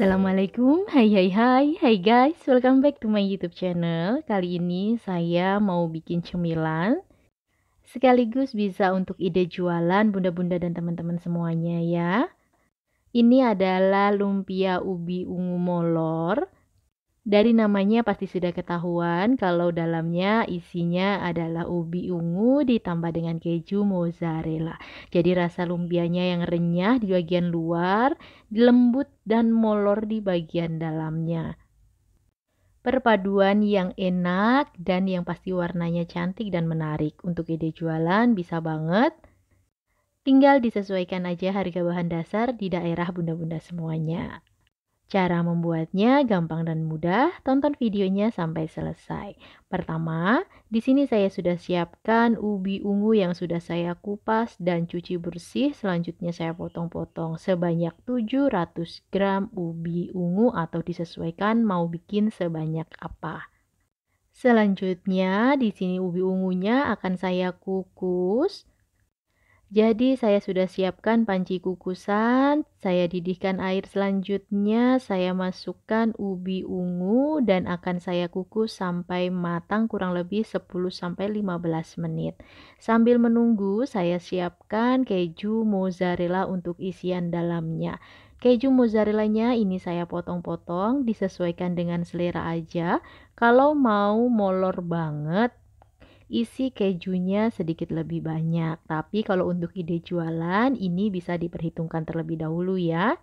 Assalamualaikum, hai guys, welcome back to my YouTube channel. Kali ini saya mau bikin cemilan, sekaligus bisa untuk ide jualan bunda-bunda dan teman-teman semuanya ya. Ini adalah lumpia ubi ungu molor. Dari namanya pasti sudah ketahuan kalau dalamnya isinya adalah ubi ungu ditambah dengan keju mozzarella. Jadi rasa lumpianya yang renyah di bagian luar, lembut dan molor di bagian dalamnya. Perpaduan yang enak dan yang pasti warnanya cantik dan menarik. Untuk ide jualan bisa banget. Tinggal disesuaikan aja harga bahan dasar di daerah bunda-bunda semuanya. Cara membuatnya gampang dan mudah, tonton videonya sampai selesai. Pertama, di sini saya sudah siapkan ubi ungu yang sudah saya kupas dan cuci bersih. Selanjutnya saya potong-potong sebanyak 700 gram ubi ungu atau disesuaikan mau bikin sebanyak apa. Selanjutnya, di sini ubi ungunya akan saya kukus. Jadi saya sudah siapkan panci kukusan, saya didihkan air, selanjutnya saya masukkan ubi ungu dan akan saya kukus sampai matang kurang lebih 10-15 menit. Sambil menunggu saya siapkan keju mozzarella untuk isian dalamnya. Keju mozzarellanya ini saya potong-potong, disesuaikan dengan selera aja. Kalau mau molor banget, isi kejunya sedikit lebih banyak, tapi kalau untuk ide jualan ini bisa diperhitungkan terlebih dahulu ya.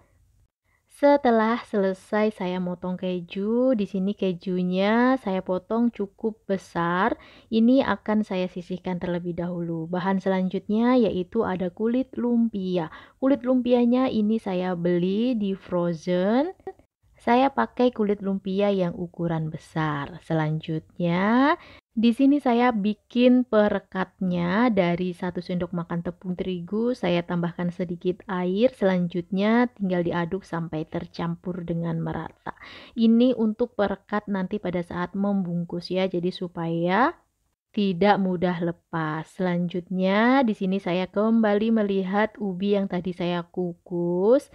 Setelah selesai saya motong keju, di sini kejunya saya potong cukup besar. Ini akan saya sisihkan terlebih dahulu. Bahan selanjutnya yaitu ada kulit lumpia. Kulit lumpianya ini saya beli di frozen. Saya pakai kulit lumpia yang ukuran besar. Selanjutnya, di sini saya bikin perekatnya dari 1 sendok makan tepung terigu. Saya tambahkan sedikit air. Selanjutnya tinggal diaduk sampai tercampur dengan merata. Ini untuk perekat nanti pada saat membungkus ya. Jadi supaya tidak mudah lepas. Selanjutnya, di sini saya kembali melihat ubi yang tadi saya kukus.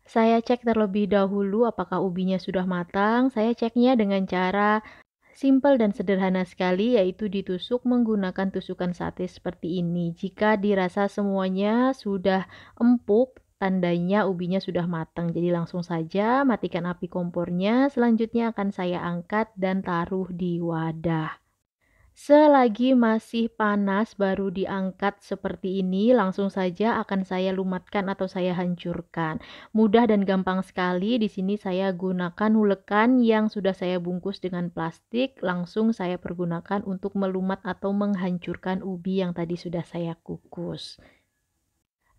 Saya cek terlebih dahulu apakah ubinya sudah matang. Saya ceknya dengan cara simple dan sederhana sekali, yaitu ditusuk menggunakan tusukan sate seperti ini. Jika dirasa semuanya sudah empuk, tandanya ubinya sudah matang. Jadi langsung saja matikan api kompornya. Selanjutnya akan saya angkat dan taruh di wadah. Selagi masih panas baru diangkat seperti ini, langsung saja akan saya lumatkan atau saya hancurkan. Mudah dan gampang sekali. Di sini saya gunakan hulekan yang sudah saya bungkus dengan plastik. Langsung saya pergunakan untuk melumat atau menghancurkan ubi yang tadi sudah saya kukus.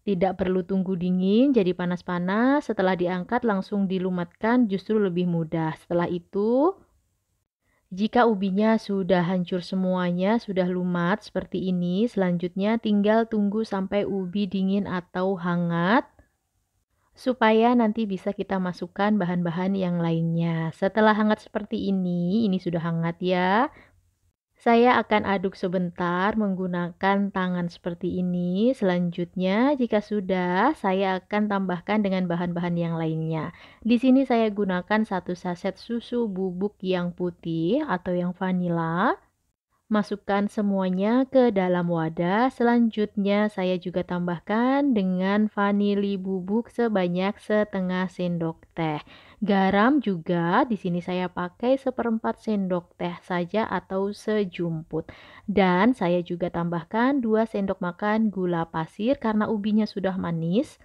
Tidak perlu tunggu dingin, jadi panas-panas. Setelah diangkat langsung dilumatkan justru lebih mudah. Setelah itu, jika ubinya sudah hancur semuanya, sudah lumat seperti ini, selanjutnya tinggal tunggu sampai ubi dingin atau hangat, supaya nanti bisa kita masukkan bahan-bahan yang lainnya. Setelah hangat seperti ini sudah hangat ya. Saya akan aduk sebentar menggunakan tangan seperti ini. Selanjutnya, jika sudah, saya akan tambahkan dengan bahan-bahan yang lainnya. Di sini saya gunakan 1 saset susu bubuk yang putih atau yang vanila. Masukkan semuanya ke dalam wadah. Selanjutnya saya juga tambahkan dengan vanili bubuk sebanyak setengah sendok teh. Garam juga di sini saya pakai 1/4 sendok teh saja atau sejumput. Dan saya juga tambahkan 2 sendok makan gula pasir karena ubinya sudah manis.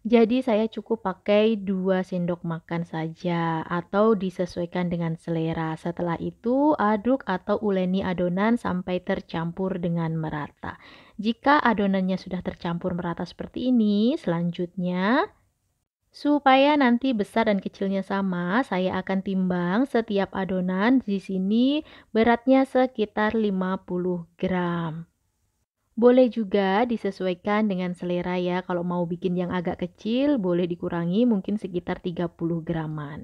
Jadi saya cukup pakai 2 sendok makan saja atau disesuaikan dengan selera. Setelah itu aduk atau uleni adonan sampai tercampur dengan merata. Jika adonannya sudah tercampur merata seperti ini, selanjutnya supaya nanti besar dan kecilnya sama, saya akan timbang setiap adonan. Di sini beratnya sekitar 50 gram. Boleh juga disesuaikan dengan selera ya. Kalau mau bikin yang agak kecil, boleh dikurangi mungkin sekitar 30 graman.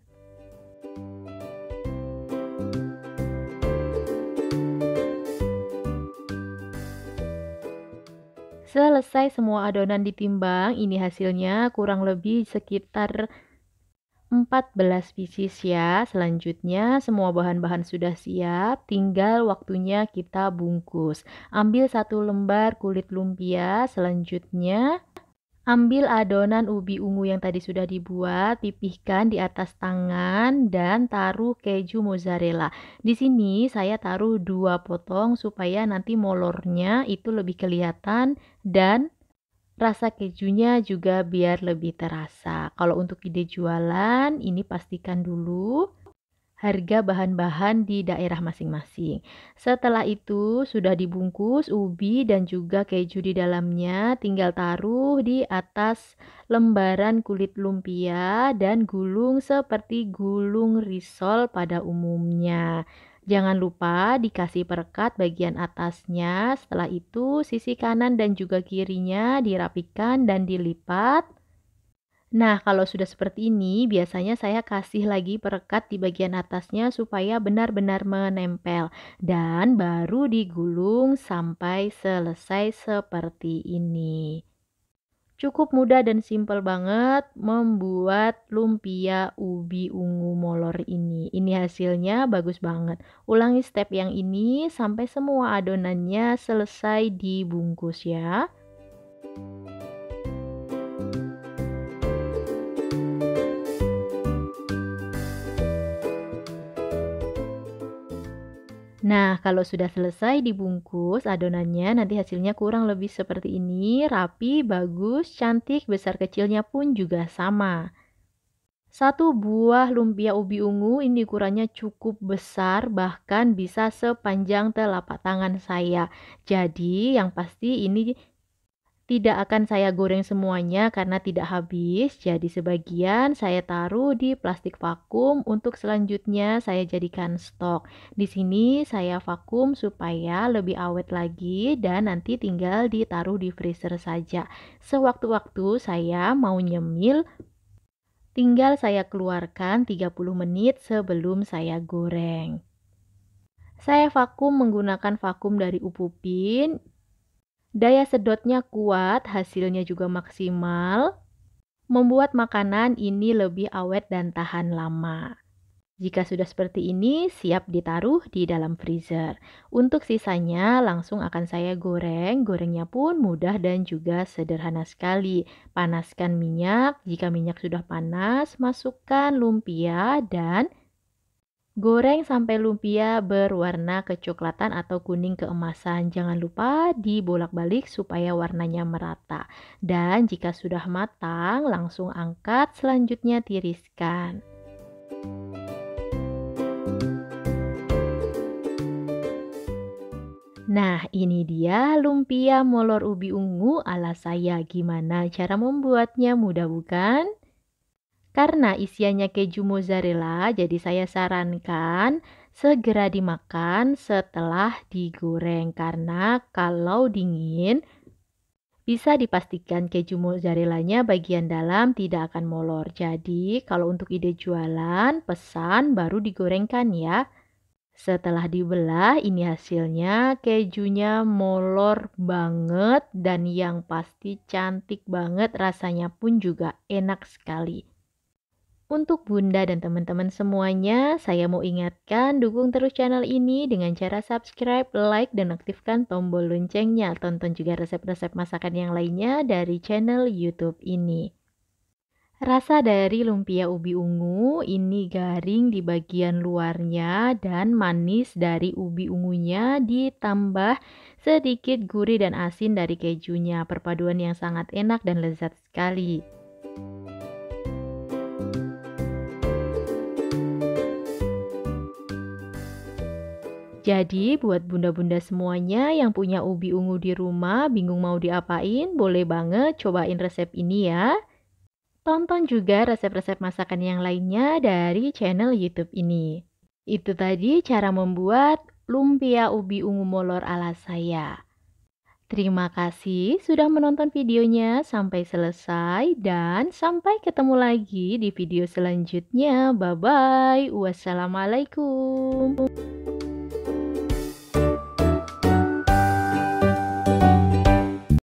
Selesai semua adonan ditimbang, ini hasilnya kurang lebih sekitar 14 pieces ya. Selanjutnya semua bahan-bahan sudah siap, tinggal waktunya kita bungkus. Ambil 1 lembar kulit lumpia, selanjutnya ambil adonan ubi ungu yang tadi sudah dibuat, pipihkan di atas tangan dan taruh keju mozzarella. Di sini saya taruh 2 potong supaya nanti molornya itu lebih kelihatan dan rasa kejunya juga biar lebih terasa. Kalau untuk ide jualan, ini pastikan dulu harga bahan-bahan di daerah masing-masing. Setelah itu sudah dibungkus ubi dan juga keju di dalamnya, tinggal taruh di atas lembaran kulit lumpia dan gulung seperti gulung risol pada umumnya. Jangan lupa dikasih perekat bagian atasnya. Setelah itu sisi kanan dan juga kirinya dirapikan dan dilipat. Nah, kalau sudah seperti ini, biasanya saya kasih lagi perekat di bagian atasnya supaya benar-benar menempel. Dan baru digulung sampai selesai seperti ini. Cukup mudah dan simpel banget membuat lumpia ubi ungu molor ini. Ini hasilnya bagus banget. Ulangi step yang ini sampai semua adonannya selesai dibungkus ya. Nah, kalau sudah selesai dibungkus adonannya, nanti hasilnya kurang lebih seperti ini, rapi, bagus, cantik, besar kecilnya pun juga sama. 1 buah lumpia ubi ungu ini ukurannya cukup besar, bahkan bisa sepanjang telapak tangan saya. Jadi, yang pasti ini tidak akan saya goreng semuanya karena tidak habis, jadi sebagian saya taruh di plastik vakum untuk selanjutnya saya jadikan stok. Di sini saya vakum supaya lebih awet lagi dan nanti tinggal ditaruh di freezer saja. Sewaktu-waktu saya mau nyemil, tinggal saya keluarkan 30 menit sebelum saya goreng. Saya vakum menggunakan vakum dari Upupin. Daya sedotnya kuat, hasilnya juga maksimal, membuat makanan ini lebih awet dan tahan lama. Jika sudah seperti ini, siap ditaruh di dalam freezer. Untuk sisanya langsung akan saya goreng. Gorengnya pun mudah dan juga sederhana sekali. Panaskan minyak, jika minyak sudah panas, masukkan lumpia dan goreng sampai lumpia berwarna kecoklatan atau kuning keemasan. Jangan lupa dibolak-balik supaya warnanya merata. Dan jika sudah matang, langsung angkat, selanjutnya tiriskan. Nah, ini dia lumpia molor ubi ungu ala saya. Gimana cara membuatnya? Mudah bukan? Karena isiannya keju mozzarella, jadi saya sarankan segera dimakan setelah digoreng. Karena kalau dingin, bisa dipastikan keju mozzarellanya bagian dalam tidak akan molor. Jadi, kalau untuk ide jualan, pesan baru digorengkan ya. Setelah dibelah, ini hasilnya kejunya molor banget dan yang pasti cantik banget, rasanya pun juga enak sekali. Untuk Bunda dan teman-teman semuanya, saya mau ingatkan dukung terus channel ini dengan cara subscribe, like, dan aktifkan tombol loncengnya. Tonton juga resep-resep masakan yang lainnya dari channel YouTube ini. Rasa dari lumpia ubi ungu ini garing di bagian luarnya dan manis dari ubi ungunya ditambah sedikit gurih dan asin dari kejunya. Perpaduan yang sangat enak dan lezat sekali. Jadi buat bunda-bunda semuanya yang punya ubi ungu di rumah, bingung mau diapain, boleh banget cobain resep ini ya. Tonton juga resep-resep masakan yang lainnya dari channel YouTube ini. Itu tadi cara membuat lumpia ubi ungu molor ala saya. Terima kasih sudah menonton videonya sampai selesai dan sampai ketemu lagi di video selanjutnya. Bye-bye. Wassalamualaikum.